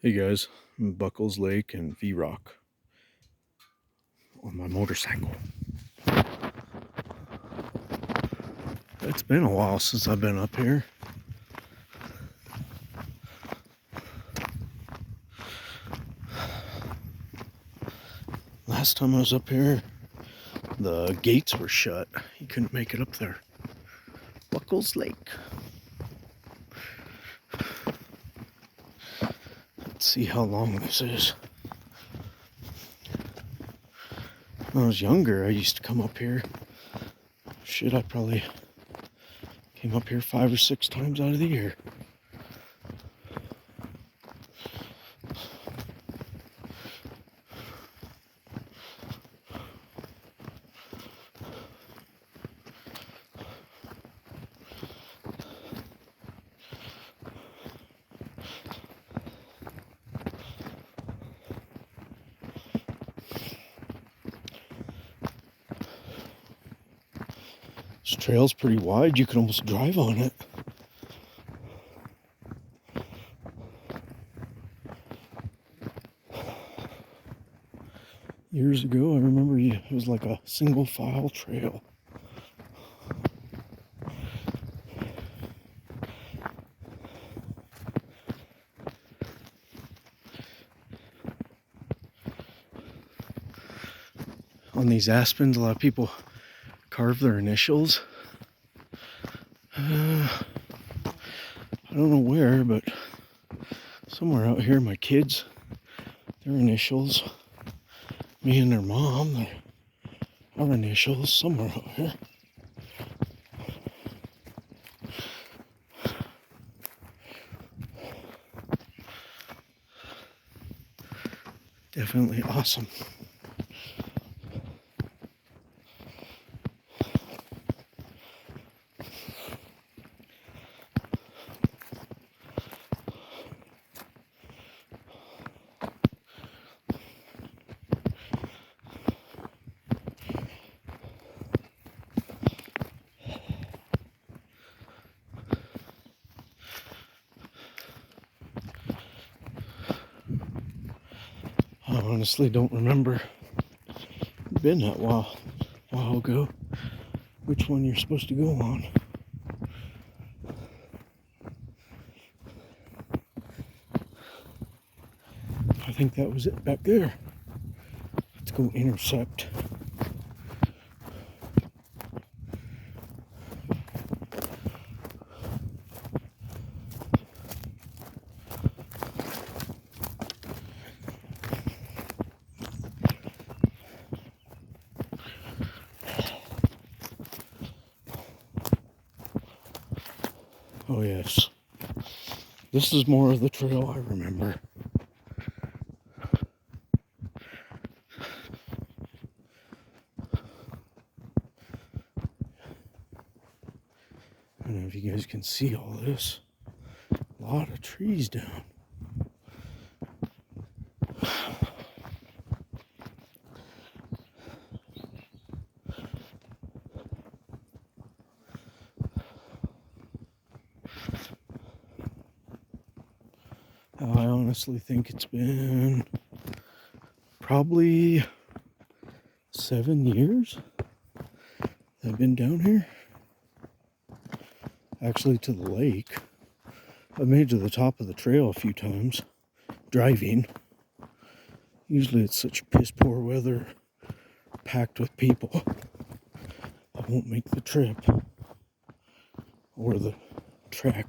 Hey guys, I'm in Buckles Lake and V Rock on my motorcycle. It's been a while since I've been up here. Last time I was up here, the gates were shut. You couldn't make it up there. Buckles Lake. Let's see how long this is. When I was younger, I used to come up here. Shit, I probably came up here 5 or 6 times out of the year. This trail's pretty wide. You can almost drive on it. Years ago, I remember it was like a single file trail. On these aspens, a lot of people carve their initials. I don't know where, but somewhere out here, my kids, their initials, me and their mom, our initials, somewhere out here. Definitely awesome. I honestly don't remember. It's been that while ago. Which one you're supposed to go on? I think that was it back there. Let's go intercept. Oh yes. This is more of the trail I remember. I don't know if you guys can see all this. A lot of trees down. I honestly think it's been probably 7 years I've been down here. Actually, to the lake. I've made it to the top of the trail a few times, driving. Usually it's such piss poor weather, packed with people, I won't make the trip or the trek.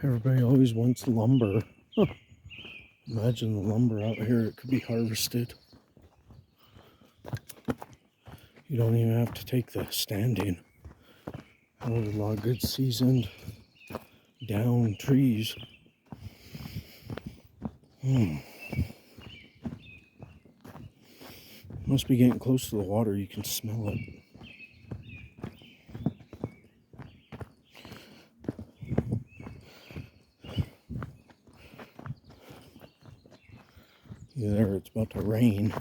Everybody always wants lumber. Huh. Imagine the lumber out here, it could be harvested. You don't even have to take the standing. There's a lot of good seasoned down trees. Must be getting close to the water, you can smell it. There, it's about to rain.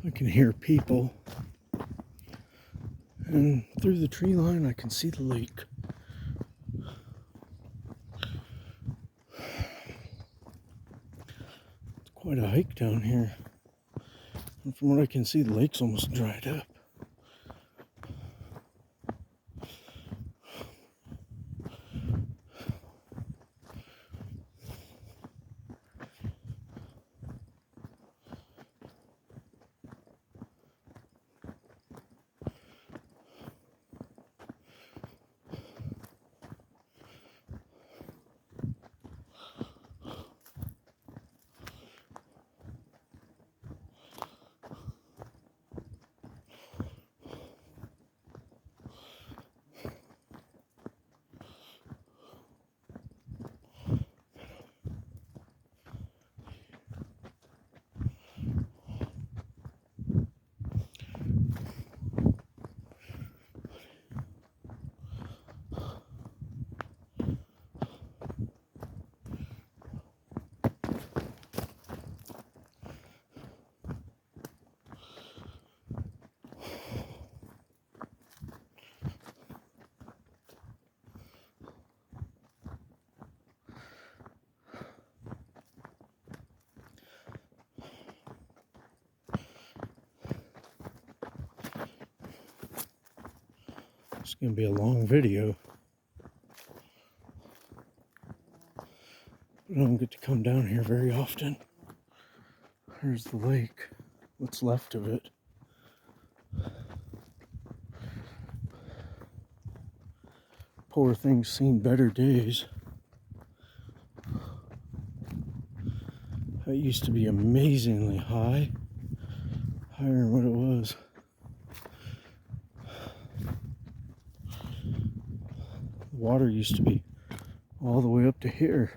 I can hear people. And through the tree line, I can see the lake. It's quite a hike down here. And from what I can see, the lake's almost dried up. It's going to be a long video. But I don't get to come down here very often. Here's the lake, what's left of it. Poor thing's seen better days. That used to be amazingly high, higher than what it was. The water used to be all the way up to here.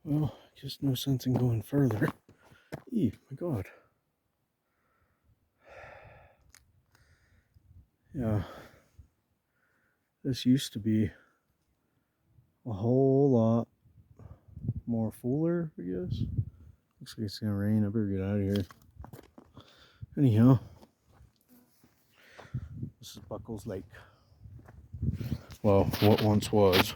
Well, just no sense in going further. Eee, my God. Yeah. This used to be a whole lot more fuller, I guess. Looks like it's gonna rain. I better get out of here. Anyhow, this is Buckles Lake. Well, what once was.